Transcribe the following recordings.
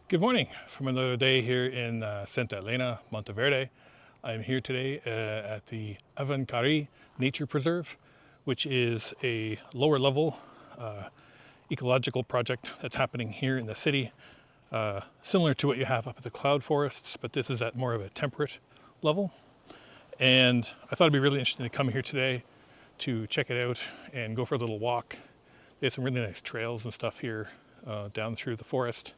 Good morning from another day here in Santa Elena, Monteverde. I'm here today at the Avancarí Nature Reserve, which is a lower level ecological project that's happening here in the city, similar to what you have up at the cloud forests, but this is at more of a temperate level. And I thought it'd be really interesting to come here today to check it out and go for a little walk. They have some really nice trails and stuff here down through the forest.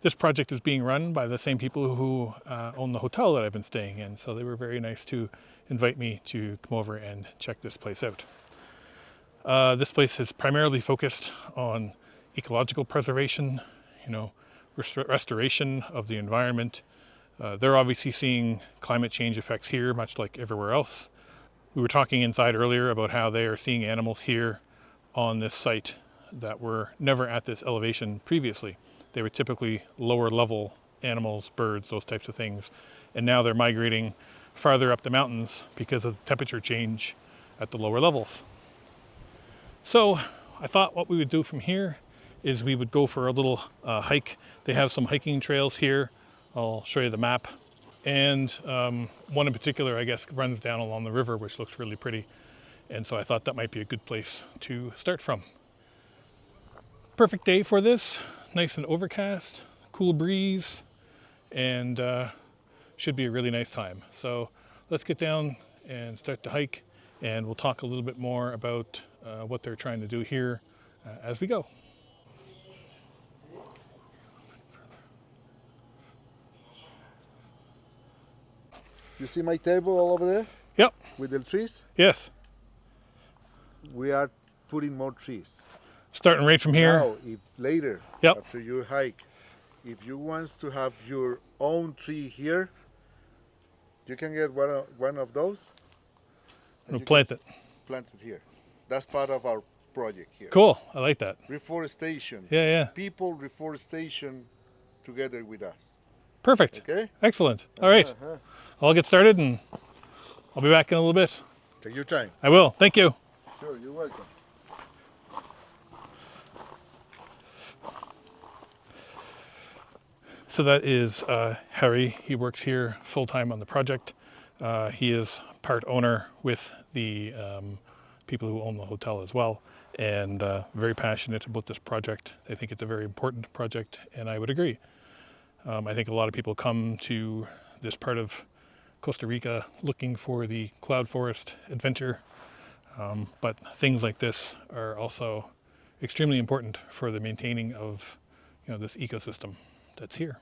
This project is being run by the same people who own the hotel that I've been staying in, so they were very nice to invite me to come over and check this place out. This place is primarily focused on ecological preservation, restoration of the environment. They're obviously seeing climate change effects here, much like everywhere else. We were talking inside earlier about how they are seeing animals here on this site that were never at this elevation previously. They were typically lower level animals, birds, those types of things. And now they're migrating farther up the mountains because of the temperature change at the lower levels. So I thought what we would do from here is we would go for a little hike. They have some hiking trails here. I'll show you the map. And one in particular, I guess, runs down along the river, which looks really pretty. And so I thought that might be a good place to start from. Perfect day for this. Nice and overcast, cool breeze, and should be a really nice time. So let's get down and start the hike, and we'll talk a little bit more about what they're trying to do here as we go. You see my table all over there? Yep. With the trees? Yes. We are putting more trees. Starting right from here. Now, if later, Yep. after your hike, if you want to have your own tree here, you can get one of those. We'll plant it. Plant it here. That's part of our project here. Cool. I like that. Reforestation. Yeah. People reforestation together with us. Perfect. Okay? Excellent. All right. I'll get started and I'll be back in a little bit. Take your time. I will. Thank you. Sure, you're welcome. So that is Harry. He works here full-time on the project. He is part owner with the people who own the hotel as well, and very passionate about this project. I think it's a very important project, and I would agree. I think a lot of people come to this part of Costa Rica looking for the cloud forest adventure, but things like this are also extremely important for the maintaining of this ecosystem that's here.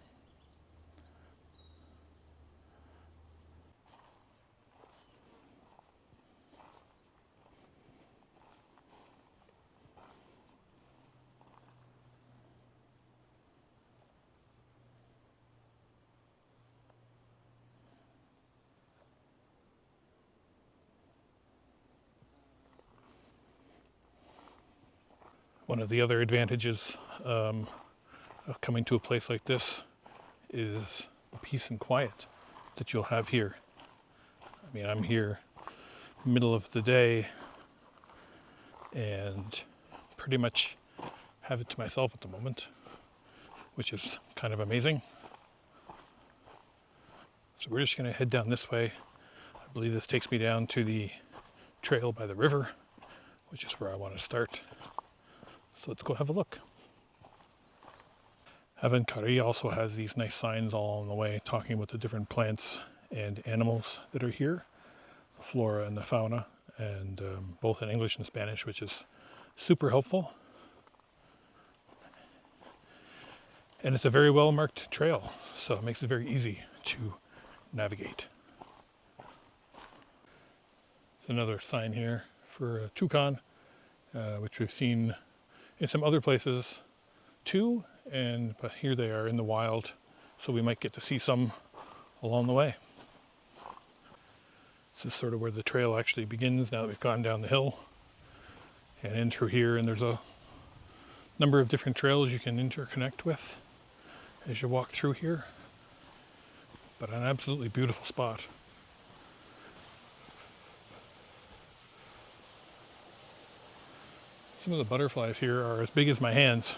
One of the other advantages of coming to a place like this is the peace and quiet that you'll have here. I mean, I'm here middle of the day and pretty much have it to myself at the moment, which is kind of amazing. So we're just going to head down this way. I believe this takes me down to the trail by the river, which is where I want to start. So let's go have a look. Avancari also has these nice signs all along the way talking about the different plants and animals that are here, the flora and the fauna, and both in English and Spanish, which is super helpful. And it's a very well marked trail, so it makes it very easy to navigate. There's another sign here for a toucan, which we've seen in some other places too, but here they are in the wild, so we might get to see some along the way. This is sort of where the trail actually begins now that we've gone down the hill and in through here, and there's a number of different trails you can interconnect with as you walk through here, but an absolutely beautiful spot. Some of the butterflies here are as big as my hands.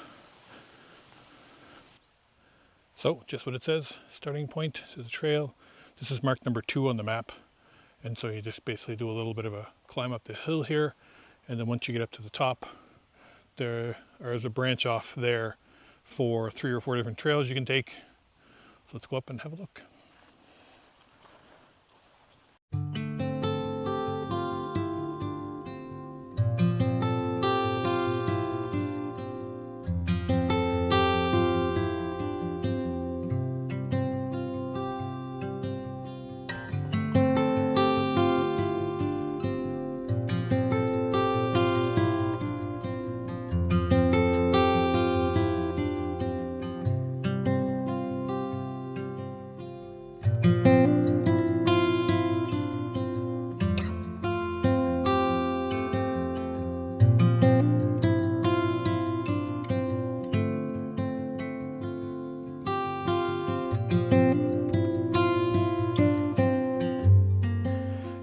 So just what it says, starting point to the trail. This is marked number 2 on the map. And so you just basically do a little bit of a climb up the hill here. And then once you get up to the top, there is a branch off there for 3 or 4 different trails you can take. So let's go up and have a look.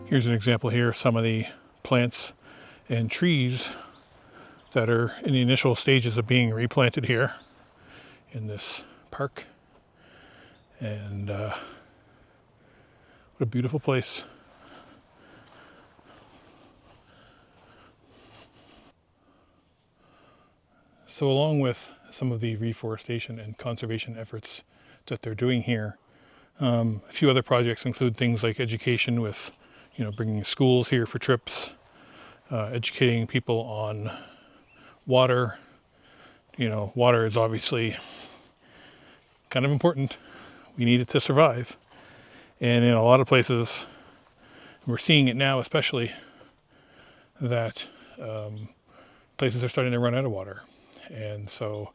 Here's an example here of some of the plants and trees that are in the initial stages of being replanted here in this park. And what a beautiful place. So along with some of the reforestation and conservation efforts that they're doing here, a few other projects include things like education with, bringing schools here for trips, educating people on water. Water is obviously kind of important. We need it to survive. And in a lot of places, we're seeing it now especially, that places are starting to run out of water. And so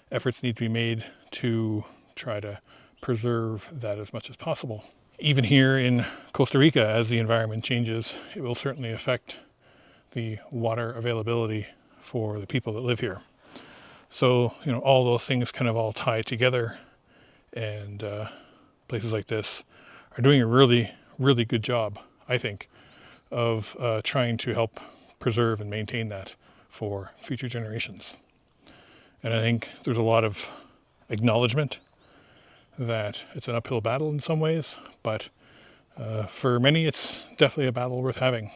efforts need to be made to try to preserve that as much as possible. Even here in Costa Rica, as the environment changes, it will certainly affect the water availability for the people that live here. So, all those things kind of all tie together, and places like this are doing a really, really good job, I think, of trying to help preserve and maintain that for future generations. And I think there's a lot of acknowledgement that it's an uphill battle in some ways, but for many it's definitely a battle worth having.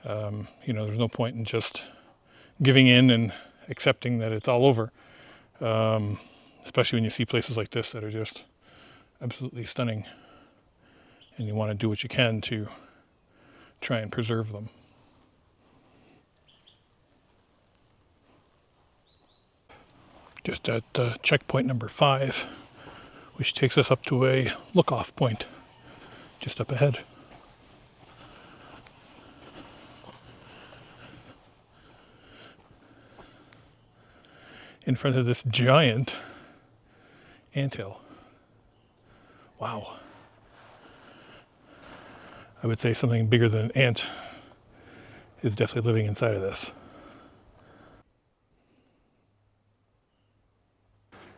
There's no point in just giving in and accepting that it's all over, especially when you see places like this that are just absolutely stunning, and you want to do what you can to try and preserve them. Just at checkpoint number 5, which takes us up to a look-off point just up ahead. In front of this giant anthill. Wow. I would say something bigger than an ant is definitely living inside of this.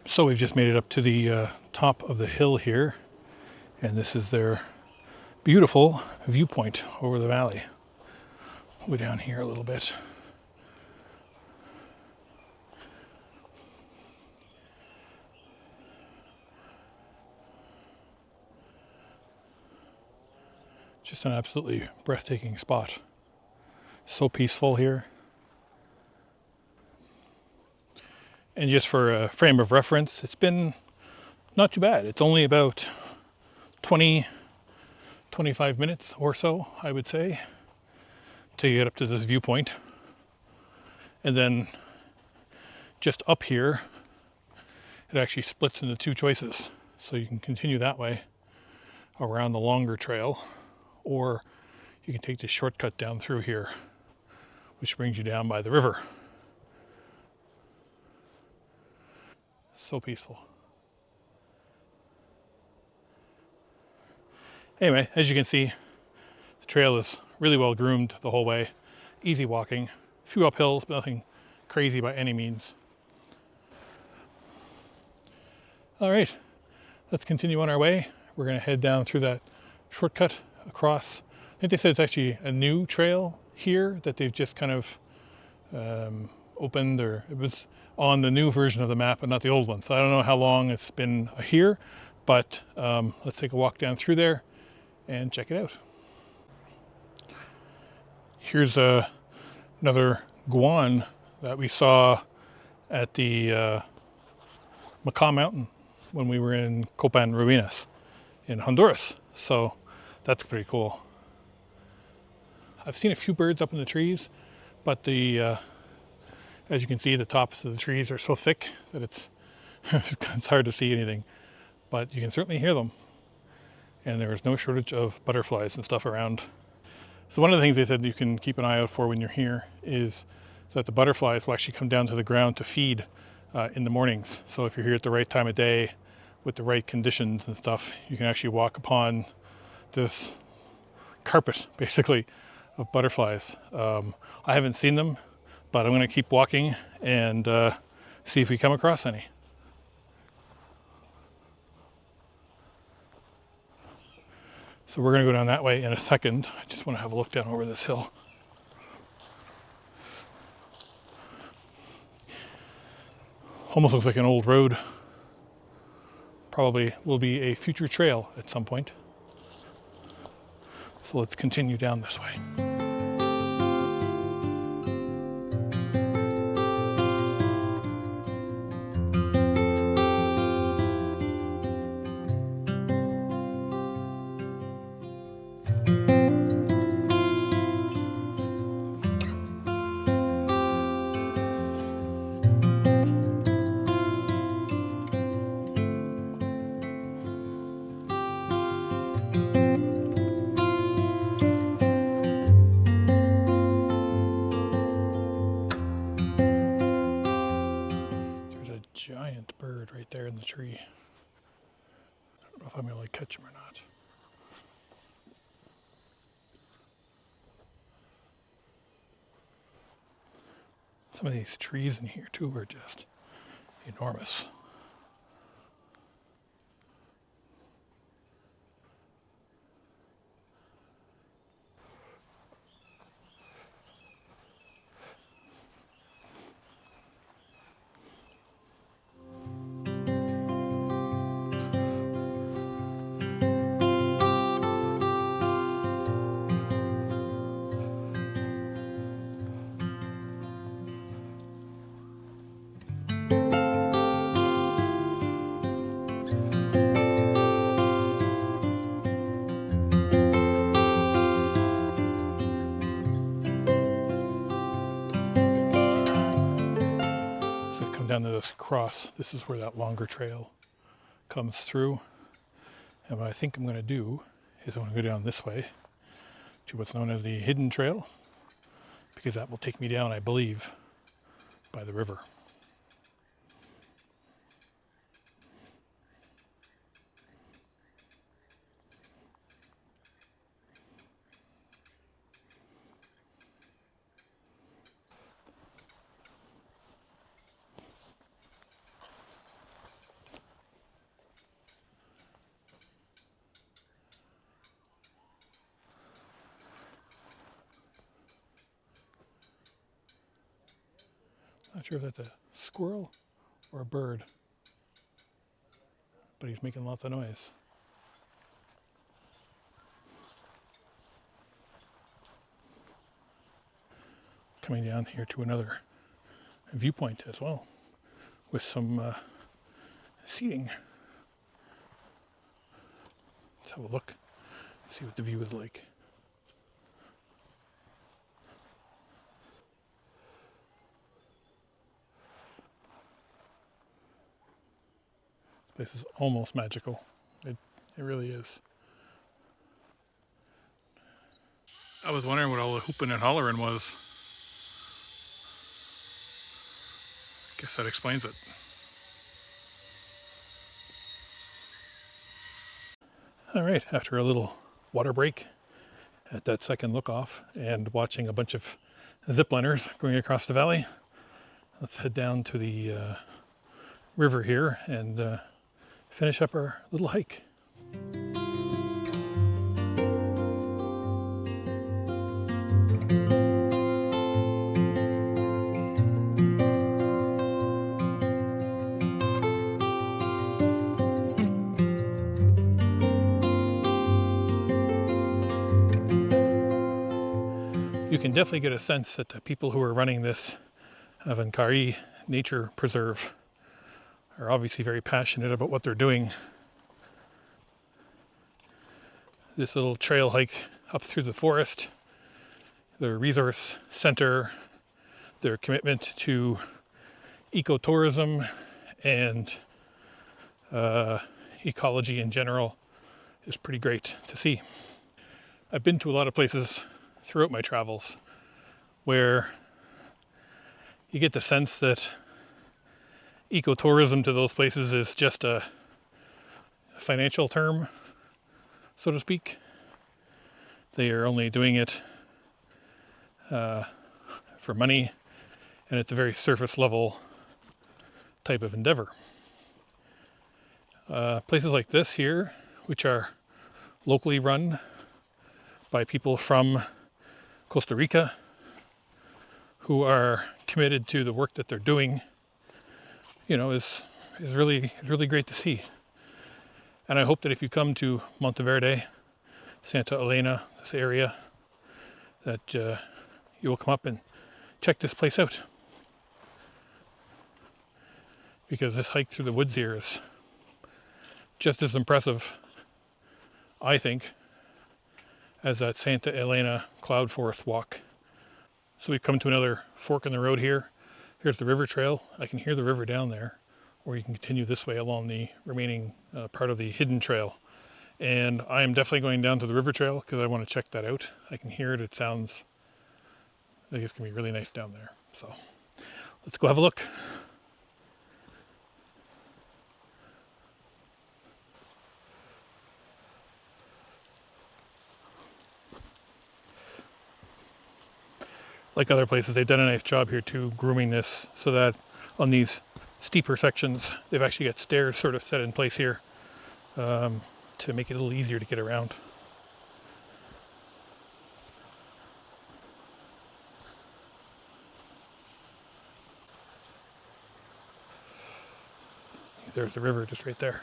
So we've just made it up to the top of the hill here, and this is their beautiful viewpoint over the valley. We'll go down here a little bit. Just an absolutely breathtaking spot. So peaceful here. And just for a frame of reference, it's been not too bad. It's only about 25 minutes or so, I would say, to get up to this viewpoint. And then just up here, it actually splits into 2 choices. So you can continue that way around the longer trail, or you can take this shortcut down through here, which brings you down by the river. So peaceful. Anyway, as you can see, the trail is really well groomed the whole way. Easy walking, a few uphills, but nothing crazy by any means. All right, let's continue on our way. We're going to head down through that shortcut across. I think they said it's actually a new trail here that they've just kind of opened, or it was on the new version of the map and not the old one. So I don't know how long it's been here, but let's take a walk down through there and check it out. Here's another guan that we saw at the Macaw Mountain when we were in Copan Ruinas in Honduras. So that's pretty cool. I've seen a few birds up in the trees, but as you can see, the tops of the trees are so thick that it's hard to see anything. But you can certainly hear them. And there is no shortage of butterflies and stuff around. So one of the things they said you can keep an eye out for when you're here is that the butterflies will actually come down to the ground to feed in the mornings. So if you're here at the right time of day with the right conditions and stuff, you can actually walk upon this carpet, basically, of butterflies. I haven't seen them, but I'm going to keep walking and see if we come across any. So we're going to go down that way in a second. I just want to have a look down over this hill. Almost looks like an old road. Probably will be a future trail at some point. So let's continue down this way. Giant bird right there in the tree. I don't know if I'm going to catch him or not. Some of these trees in here too are just enormous. Down to this cross, this is where that longer trail comes through. And what I think I'm going to do is I'm going to go down this way to what's known as the hidden trail, because that will take me down, I believe, by the river. Not sure if that's a squirrel or a bird, but he's making lots of noise. Coming down here to another viewpoint as well, with some seating. Let's have a look, see what the view is like. This is almost magical. It really is. I was wondering what all the hooping and hollering was. Guess that explains it. All right, after a little water break at that second look off and watching a bunch of zipliners going across the valley, let's head down to the river here and finish up our little hike. can definitely get a sense that the people who are running this Avancarí Nature Reserve are obviously very passionate about what they're doing. This little trail hike up through the forest, their resource center, their commitment to ecotourism and ecology in general is pretty great to see. I've been to a lot of places throughout my travels where you get the sense that ecotourism to those places is just a financial term, so to speak. They are only doing it for money, and it's a very surface level type of endeavor. Places like this here, which are locally run by people from Costa Rica who are committed to the work that they're doing, is really great to see. And I hope that if you come to Monteverde, Santa Elena, this area, that you will come up and check this place out. Because this hike through the woods here is just as impressive, I think, as that Santa Elena cloud forest walk. So we've come to another fork in the road here. Here's the river trail. I can hear the river down there, or you can continue this way along the remaining part of the hidden trail. And I am definitely going down to the river trail because I want to check that out. I can hear it. It sounds like it's going to be really nice down there. So let's go have a look. Like other places, they've done a nice job here too, grooming this so that on these steeper sections, they've actually got stairs sort of set in place here to make it a little easier to get around. There's the river just right there.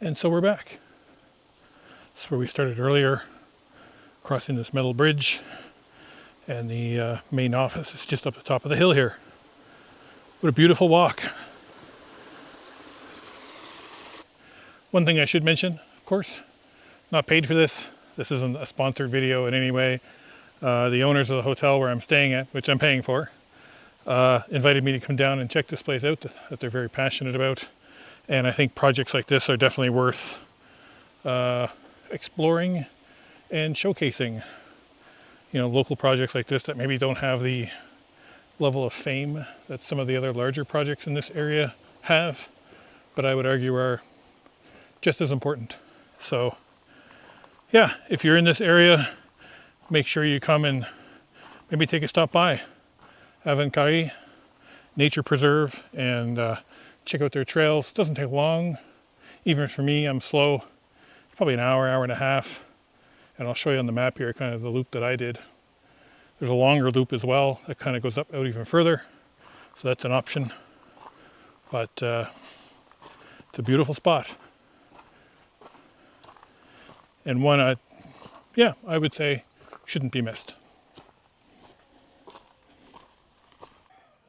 And so we're back. That's where we started earlier, crossing this metal bridge, and the main office is just up the top of the hill here. What a beautiful walk. One thing I should mention, of course, not paid for this. This isn't a sponsored video in any way. The owners of the hotel where I'm staying at, which I'm paying for, invited me to come down and check this place out that they're very passionate about. And I think projects like this are definitely worth exploring and showcasing. Local projects like this that maybe don't have the level of fame that some of the other larger projects in this area have, but I would argue are just as important. So yeah, if you're in this area, make sure you come and maybe take a stop by Avancarí Nature Reserve and check out their trails. It doesn't take long. Even for me, I'm slow. Probably an hour and a half. And I'll show you on the map here kind of the loop that I did. There's a longer loop as well that kind of goes out even further. So that's an option. But it's a beautiful spot. And one, I would say shouldn't be missed.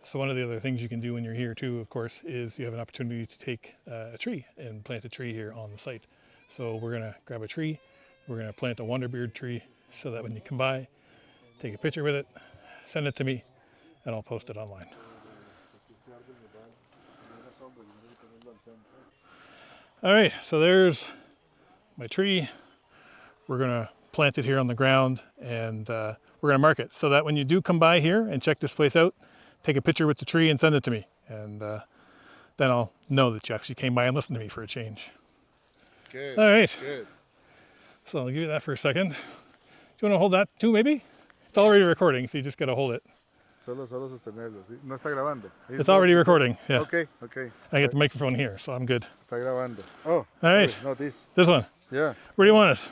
So one of the other things you can do when you're here too, of course, is you have an opportunity to take a tree and plant a tree here on the site. So we're gonna grab a tree, we're gonna plant a WanderBeard tree so that when you come by, take a picture with it, send it to me, and I'll post it online. All right, so there's my tree. We're gonna plant it here on the ground, and we're gonna mark it so that when you do come by here and check this place out, take a picture with the tree and send it to me, and then I'll know that you actually came by and listened to me for a change. Good. All right. Good. So I'll give you that for a second. Do you want to hold that too, maybe? It's already recording, so you just gotta hold it. Solo sostenerlo. ¿Sí? No está grabando. It's already recording. Yeah. Okay. Okay. I get the microphone here, so I'm good. Está grabando. Oh. All right. Sorry, not this. This one. Yeah. Where do you want it?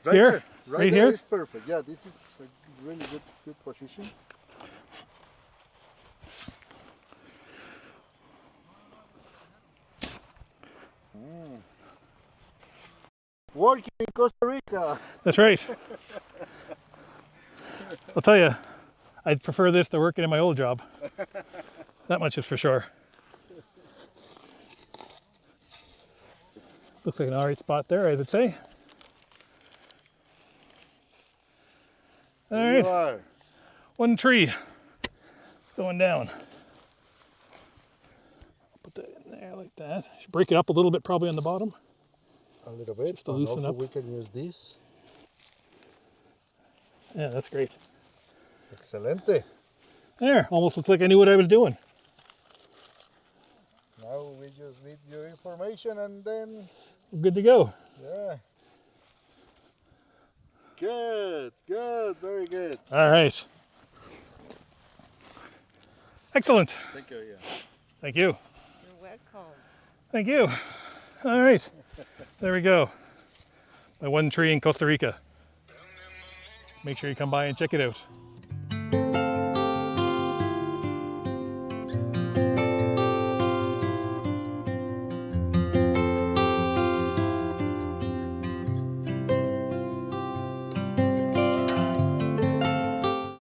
Right Here? there. Right there here? is perfect. Yeah, this is a really good position. Working in Costa Rica. That's right. I'll tell you, I'd prefer this to working in my old job. That much is for sure. Looks like an alright spot there, I would say. All There you right, are. one tree going down. Put that in there like that. Should break it up a little bit probably on the bottom. A little bit. Just to loosen also up. we can use this. Yeah, that's great. Excelente. There, almost looks like I knew what I was doing. Now we just need your information and then, We're good to go. yeah. Good, good, very good. All right. Excellent. Thank you, yeah. Thank you. You're welcome. Thank you. All right. There we go. My one tree in Costa Rica. Make sure you come by and check it out.